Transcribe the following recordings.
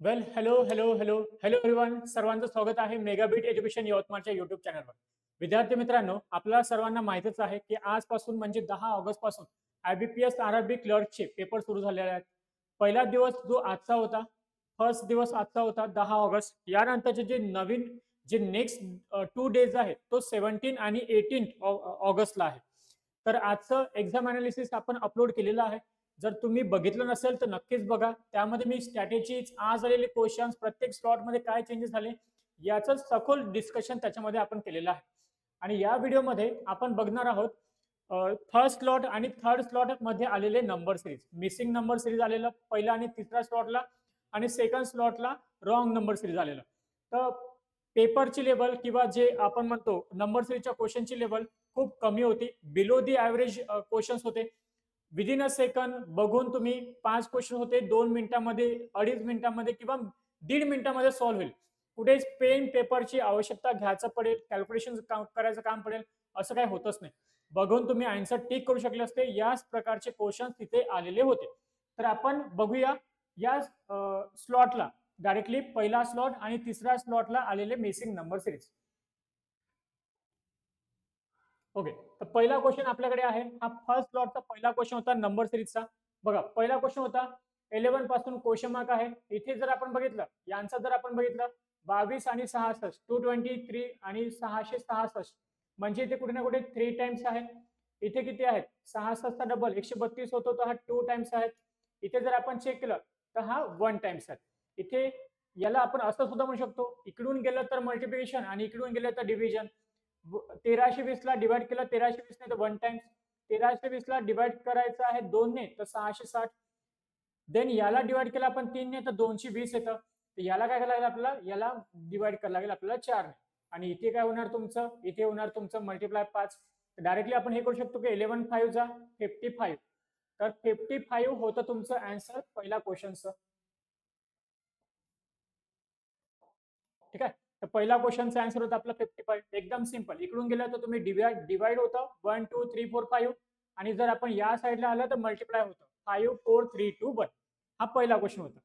वेल hello everyone. सर्वांचं स्वागत आहे मेगाबीट एज्युकेशन यवतमाळच्या युट्यूब चॅनलवर. विद्यार्थी मित्रांनो, आपल्याला सर्वांना माहितीच आहे की आजपासून म्हणजे 10 ऑगस्ट पासून IBPS RRB क्लर्कचे पेपर सुरू झालेले आहेत. पहिला दिवस जो आजचा होता, फर्स्ट दिवस आजचा होता 10 ऑगस्ट. यानंतरचे जे नवीन जे नेक्स्ट 2 डेज आहेत तो 17 आणि 18 ऑगस्टला आहे. तर आजचं एक्झाम अनालिसिस आपण अपलोड केलेलं आहे. जर तुम्ही बघितलं नसेल तर नक्कीच बघा. त्यामध्ये मी स्ट्रॅटेजीज, आज आलेले क्वेश्चन्स, प्रत्येक स्लॉटमध्ये काय चेंजेस झाले याचं सखोल डिस्कशन त्याच्यामध्ये आपण केलेलं आहे. आणि या व्हिडिओमध्ये आपण बघणार आहोत फर्स्ट स्लॉट आणि थर्ड स्लॉट मध्ये आलेले number series. Missing number series आलेलं पहिला आणि तिसऱ्या स्लॉटला, आणि सेकंड स्लॉटला रॉंग नंबर सिरीज आलेलं. तर पेपरची लेवल किंवा जे आपण म्हणतो नंबर सिरीजच्या क्वेश्चनची लेवल खूप कमी होती. बिलो दी ॲव्हरेज क्वेश्चन्स होते. विदिन अ सेकंड बघून तुम्ही 5 क्वेश्चन होते 2 मिनिटांमध्ये, 2.5 मिनिटांमध्ये किंवा 1.5 मिनिटांमध्ये सॉल्व्ह होईल. कुठेच पेन पेपरची आवश्यकता घ्यायचं पडेल, कॅल्क्युलेशन करायचं काम पडेल असं काही होतच नाही. बघून तुम्ही आन्सर टिक करू शकले असते. याच प्रकारचे क्वेश्चन तिथे आलेले होते. तर आपण बघूया या स्लॉटला डायरेक्टली पहिला स्लॉट आणि तिसऱ्या स्लॉटला आलेले मिसिंग नंबर सिरीज. ओके, तर पहिला क्वेश्चन आपल्याकडे आहे. हा फर्स्ट स्लॉटचा पहिला क्वेश्चन होता नंबर सिरीजचा. बघा, पहिला क्वेश्चन होता 11 पासून क्वेश्चन मार्क आहे. इथे जर आपण बघितलं, यांचा जर आपण बघितलं 22 आणि 66, 223 आणि 666, म्हणजे इथे कुठे ना कुठे 3 टाइम्स आहे. इथे किती आहेत? 66 चा डबल 132 होतो, तर हा 2 टाइम्स आहे. इथे जर आपण चेक केलं तर हा 1 टाइम्स आहे. इथे याला आपण असं सुद्धा म्हणू शकतो, इकडून गेलं तर मल्टिप्लिकेशन आणि इकडून गेलं तर डिव्हिजन. 1320 ला डिवाइड केलं, 1320 ने तर 1 टाइम्स. 1320 ला डिवाइड करायचं आहे 2 ने तर 660. देन याला डिवाइड केलं आपण 3 ने तर 220 येतं. तर याला काय करायला लागेल आपल्याला? याला डिवाइड करायला लागेल आपल्याला 4 ने. आणि इथे काय होणार तुमचं? इथे होणार तुमचं मल्टिप्लाय 5. डायरेक्टली आपण हे करू शकतो की 11 5 जा 55. तर 55 होतं तुमचं आन्सर पहिला क्वेश्चनचं. ठीक आहे. तर पहिला क्वेश्चनचा आन्सर होता आपला 55. एकदम सिंपल. इकडून गेलं तर तुम्ही डिवाइड होतं 1 2 3 4 5, आणि जर आपण या साईडला आलं तर मल्टिप्लाय होतं 5 4 3 2 1. हा पहिला क्वेश्चन होता.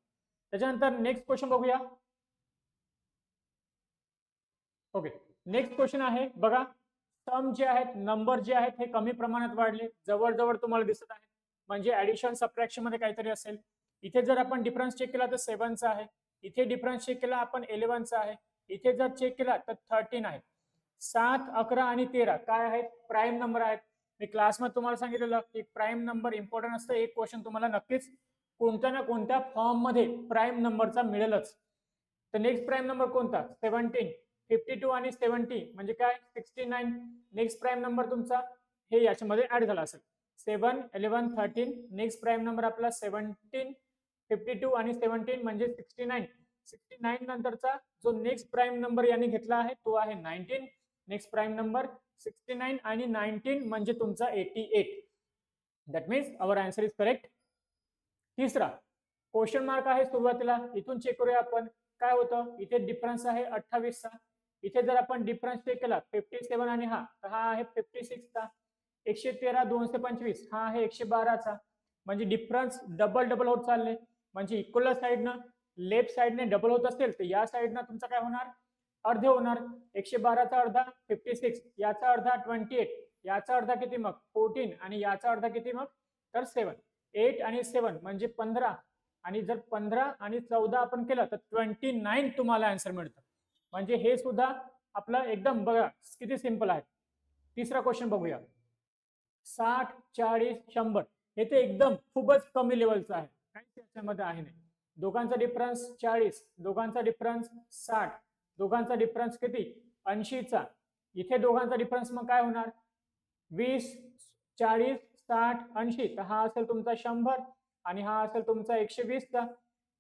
त्याच्यानंतर नेक्स्ट क्वेश्चन बघूया. ओके, नेक्स्ट क्वेश्चन आहे बघा. सम जे आहेत, नंबर जे आहेत हे कमी प्रमाणात वाढले, जवळजवळ तुम्हाला दिसत आहे. म्हणजे ऍडिशन सबट्रॅक्शन मध्ये काहीतरी असेल. इथे जर आपण डिफरन्स चेक केला तर 7 चा आहे. इथे डिफरन्स चेक केला आपण 11 चा आहे. इथे जर चेक केला तर 13 आहे. 7 11 आणि 13 काय आहेत? प्राईम नंबर आहेत. मी क्लासमध्ये तुम्हाला सांगितलेलं की प्राईम नंबर इम्पॉर्टंट असतं. एक क्वेश्चन तुम्हाला नक्कीच कोणत्या ना कोणत्या फॉर्म मध्ये प्राईम नंबरचा मिळेलच. तर नेक्स्ट प्राईम नंबर कोणता? 17. 52 आणि 70 म्हणजे काय? 69. नेक्स्ट प्राईम नंबर तुमचा हे याच्यामध्ये ऍड झाला असेल. 7 11 13. नेक्स्ट प्राईम नंबर आपला 17, 52 आणि 17 म्हणजे 69. 69 नंतरचा जो नेक्स्ट प्राईम नंबर याने घेतला आहे तो आहे 19. नेक्स्ट प्राईम नंबर 69 आणि 19 म्हणजे तुमचा 88. That means our answer is correct. तिसरा क्वेश्चन मार्क आहे सुरुवातीला. इथून चेक करूया आपण काय होतं. इथे डिफरन्स आहे 28 चा. इथे जर आपण डिफरन्स चेक केला 57 आणि हा आहे 56 चा. 113 225 हा आहे 112 चा. म्हणजे डिफरन्स डबल डबल होत चालले. म्हणजे इक्वल साईडनं लेफ्ट साईडने डबल होत असेल तर या साईडनं तुमचा काय होणार? अर्धे होणार. 112 चा अर्धा 56, याचा अर्धा 28, याचा अर्धा किती मग 14, आणि याचा अर्धा किती मग तर 7. 8 आणि 7 म्हणजे 15, आणि जर 15 आणि 14 आपण केलं तर 29 तुम्हाला आन्सर मिळतं. म्हणजे हे सुद्धा आपलं एकदम बघा किती सिंपल आहे. तिसरा क्वेश्चन बघूया. 60 40 100 हे ते एकदम खूपच कमी लेवलचं आहे. काहीच त्याच्यामध्ये आहे नाही. दोघांचा डिफरन्स 40, दोघांचा डिफरन्स 60, दोघांचा डिफरन्स किती 80 चा. इथे दोघांचा डिफरन्स मग काय होणार? 20 40 60 80. तर हा असेल तुमचा 100 आणि हा असेल तुमचा 120 चा.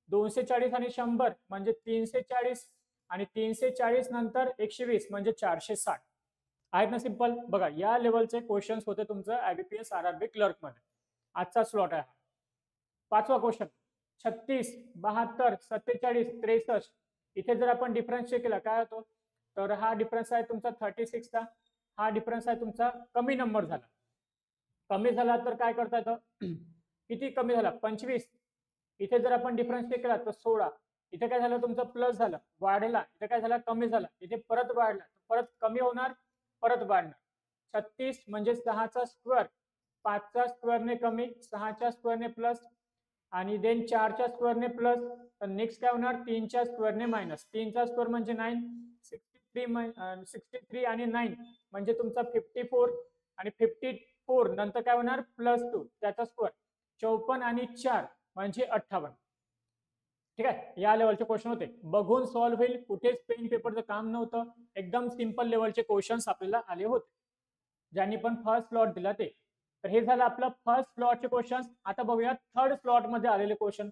240 आणि 100 म्हणजे 340, आणि 340 नंतर 120 म्हणजे 460. आहेत ना सिंपल. बघा या लेवलचे क्वेश्चन्स होते तुमचं IBPS RRB क्लर्क मध्ये. आजचा स्लॉट आहे. पाचवा क्वेश्चन 36 72 47 63. इथे जर आपण डिफरन्स चेक केला काय होतो, तर हा डिफरन्स आहे तुमचा 36 चा. हा डिफरन्स आहे तुमचा कमी नंबर झाला. कमी झाला तर काय करता येतं? किती कमी झाला? 25. इथे जर आपण डिफरन्स चेक केला तर 16. इथे काय झालं तुमचं प्लस झालं, वाढला, इथे काय झालं कमी झाला, इथे परत वाढला, परत कमी होणार, परत वाढणार. 36 म्हणजे 6चा स्क्वेअर, 5च्या स्क्वेअरने कमी, 6च्या स्क्वेअरने प्लस, आणि देन 4च्या स्क्वेअरने प्लस, तर नेक्स्ट काय होणार 3च्या स्क्वेअरने मायनस. 3चा स्क्वेअर म्हणजे 9, 63 आणि 9 म्हणजे तुमचा 54, आणि 54 नंतर काय होणार +2 त्याचा स्क्वेअर, 54 आणि 4 म्हणजे 58. ठीक आहे, या लेवलचे क्वेश्चन होते, बघून सॉल्व्ह होईल, कुठेच पेन पेपरचं काम नव्हतं, एकदम सिंपल लेवलचे क्वेश्चन्स आपल्याला आले होते, ज्यांनी पण फर्स्ट स्लॉट दिला ते. तर हे झालं आपलं फर्स्ट स्लॉटचे क्वेश्चन. आता बघूया थर्ड स्लॉट मध्ये आलेले क्वेश्चन.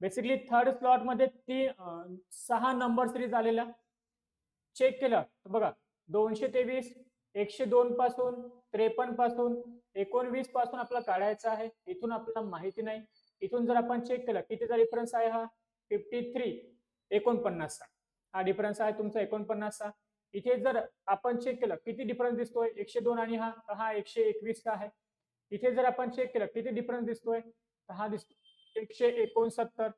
बेसिकली थर्ड स्लॉट मध्ये 6 नंबर सिरीज आलेल्या. चेक केलं तर बघा 223, 102 पासून, 53 पासून, 19 पासून आपल्याला काढायचं आहे. इथून आपल्याला माहिती नाही. इथून जर आपण चेक केलं कितीचा डिफरन्स आहे हा 53, 49 चा हा डिफरन्स आहे तुमचा 49 चा. इथे जर आपण चेक केलं किती डिफरन्स दिसतोय 102 आणि हा 121 चा आहे. इथे जर आपण चेक केलं किती डिफरन्स दिसतोय तर हा दिसतो 169.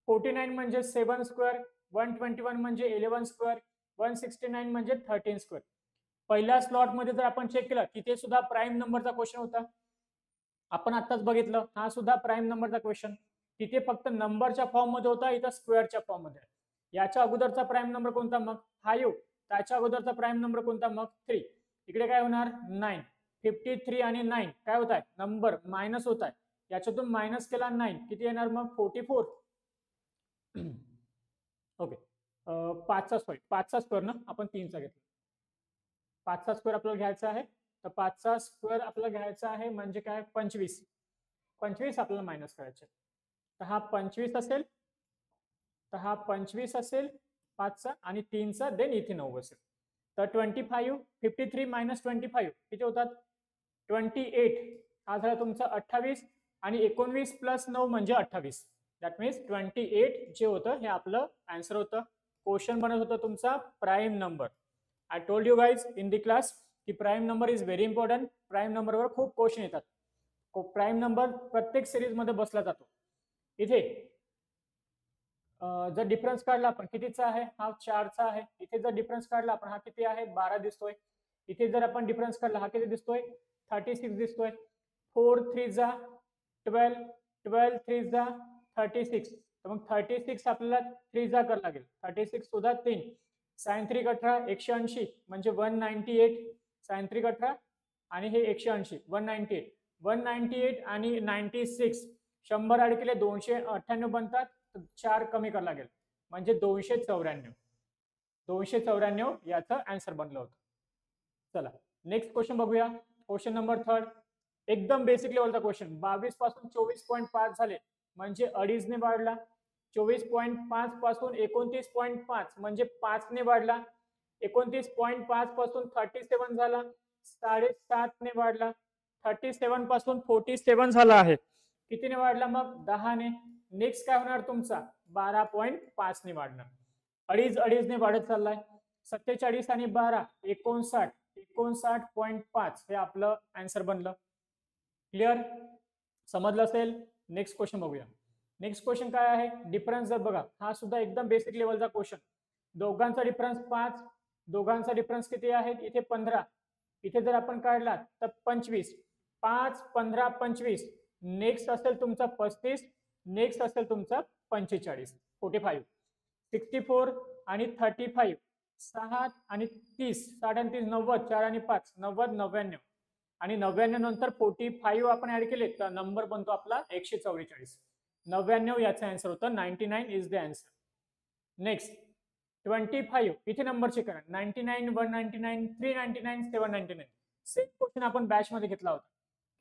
49 म्हणजे 7 स्क्वेअर, 121 म्हणजे 11 स्क्वेअर, 169 म्हणजे 13 स्क्वेअर. पहिल्या स्लॉट मध्ये जर आपण चेक केलं तिथे सुद्धा प्राईम नंबरचा क्वेश्चन होता, आपण आताच बघितलं, हा सुद्धा प्राईम नंबरचा क्वेश्चन. तिथे फक्त नंबरच्या फॉर्म मध्ये होता, इथं स्क्वेअरच्या फॉर्म मध्ये. याच्या अगोदरचा प्राईम नंबर कोणता मग 5, त्याच्या अगोदरचा प्राईम नंबर कोणता मग 3. इकडे काय होणार 9, 53 आणि 9 काय होत आहे नंबर मायनस होत आहे, याच्यातून मायनस केला 9 किती येणार मग 44. ओके, 5चा स्क्वेअर ना, आपण 3चा घेतला. 5चा स्क्वेअर आपल्याला घ्यायचा आहे, तर 5चा स्क्वेअर आपल्याला घ्यायचा आहे म्हणजे काय 25. 25 आपल्याला मायनस करायचे, तर हा 25 असेल, तर हा 25 असेल 5चा, आणि 3चा देन इथे 9 असेल. तर 25, 53 मायनस 25 किती होतात 28. हा झाला तुमचा 28, आणि 19 प्लस 9 म्हणजे 28. दॅट मीन्स 28 जे होतं हे आपलं आन्सर होतं. क्वेश्चन बनत होतं तुमचा prime number. I told you guys in the class की prime number is very important. Prime नंबरवर खूप क्वेश्चन येतात. प्राईम नंबर प्रत्येक सिरीज मध्ये बसला जातो. इथे जर डिफरन्स काढला आपण कितीचा आहे हा 4चा आहे. इथे जर डिफरन्स काढला आपण हा किती आहे 12 दिसतोय. इथे जर आपण डिफरन्स काढला हा किती दिसतोय 36 दिसतोय. 4 3 जा 12, 12 3 जा 36. तर मग 36 आपल्याला 3 जा करावं लागेल. 36 सुद्धा 3, साइन 3 18, 180 म्हणजे 198. साइन 3 18 आणि हे 180 198. 198 आणि 96 100 ऍड केले 298 बनतात. 4 कमी करावं लागेल म्हणजे 294. 294 याचं आन्सर बनलं होतं. चला नेक्स्ट क्वेश्चन बघूया. क्वेश्चन नंबर 3, एकदम बेसिक लेवलचा क्वेश्चन. 22 पासून 24.5 झाले म्हणजे 2.5 ने वाढला. 24.5 पासून 29.5 म्हणजे 5 ने वाढला. 29.5 पासून 37 झाला, 7.5 ने वाढला. 37 पासून 47 झाला आहे, कितीने वाढला मग 10 ने. नेक्स्ट काय होणार तुमचा 12.5 ने वाढणार. 2.5 ने वाढत चाललाय. 47 आणि 12 59, 59.5 हे आपलं आन्सर बनलं. क्लिअर, समजलं असेल. नेक्स्ट क्वेश्चन बघूया. नेक्स्ट क्वेश्चन काय आहे, डिफरन्स जर बघा, हा सुद्धा एकदम बेसिक लेवलचा क्वेश्चन. दोघांचा डिफरन्स 5, दोघांचा डिफरन्स किती आहे इथे 15. इथे जर आपण काढला तर 25. 5 15 25. नेक्स्ट असेल तुमचा 35, नेक्स्ट असेल तुमचा 45, 45. 64 आणि 35, 6 आणि 30, 60 आणि 30 90, 4 आणि 5 90, 99, आणि 99 नंतर 45 आपण ऍड केले तर नंबर बनतो आपला 144. 99 याचा आन्सर होतं. 99 इज द आन्सर. नेक्स्ट 25 इथे नंबर चेक करा. 99, 199, 399, 799. सेम क्वेश्चन आपण बॅच मध्ये घेतला होता.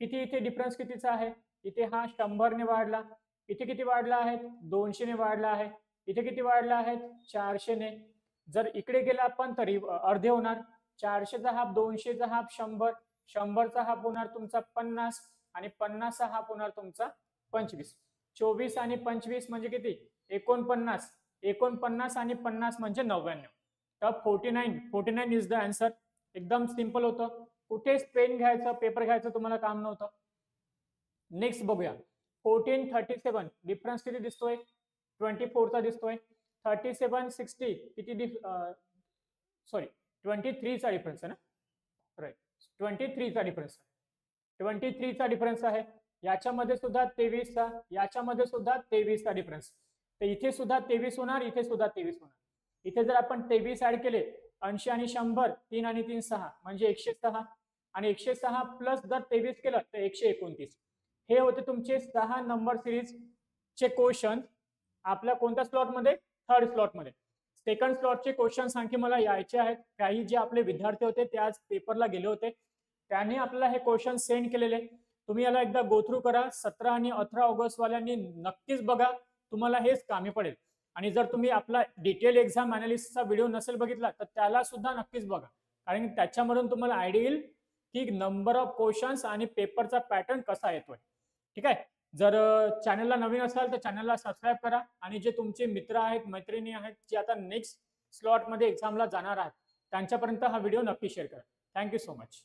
किती इथे डिफरन्स कितीचा आहे, इथे हा 100 ने वाढला. इथे किती वाढला आहे 200 ने वाढला आहे. इथे किती वाढला आहे 400 ने. जर इकडे गेला आपण तरी अर्धे होणार. 400चा हाफ 200चा हाफ 100, 100चा हाफ होणार तुमचा 50, आणि 50चा हाफ होणार तुमचा 25. 24 आणि 25 म्हणजे किती 49. 49 आणि 50 म्हणजे 99. तर 49 इज द आन्सर. एकदम सिंपल होतं, कुठेच पेन घ्यायचं पेपर घ्यायचं तुम्हाला काम नव्हतं. नेक्स्ट बघूया 1437. डिफरन्स किती दिसतोय 24चा दिसतोय. 37 60 किती सॉरी 23चा डिफरन्स आहे ना, राईट, 23चा डिफरन्स आहे. 23चा डिफरन्स आहे. याच्यामध्ये सुद्धा 23चा, याच्यामध्ये सुद्धा 23चा डिफरन्स. तर इथे सुद्धा 23 होणार, इथे सुद्धा 23 होणार. इथे जर आपण 23 ऍड केले, 80 आणि 100, 3 आणि 3 6 म्हणजे 106, आणि 106 प्लस जर 23 केलं तर 129. हे होते तुमचे 6 नंबर सिरीज चे क्वेश्चन आपल्या कोणत्या स्लॉट मध्ये, थर्ड स्लॉट मध्ये. सेकंड स्लॉटचे क्वेश्चन्स आणखी मला यायचे आहेत. काही जे आपले विद्यार्थी होते ते आज पेपरला गेले होते, त्यांनी आपल्याला हे क्वेश्चन सेंड केलेले. तुम्ही याला एकदा गो थ्रू करा. 17 आणि 18 ऑगस्ट वाल्यांनी नक्कीच बघा, तुम्हाला हेच कामी पडेल. आणि जर तुम्ही आपला डिटेल एक्झाम अनालिसिसचा व्हिडिओ नसेल बघितला तर त्याला सुद्धा नक्कीच बघा, कारण त्याच्यामधून तुम्हाला आयडिया येईल की नंबर ऑफ क्वेश्चन्स आणि पेपरचा पॅटर्न कसा येतोय. ठीक आहे. जर चॅनलला नवीन असाल तर चॅनलला सबस्क्राईब करा, आणि जे तुमचे मित्र आहेत, मैत्रिणी आहेत, जे आता नेक्स्ट स्लॉट मध्ये एक्झामला जाणार आहेत, त्यांच्यापर्यंत हा व्हिडिओ नक्की शेअर करा. Thank you so much.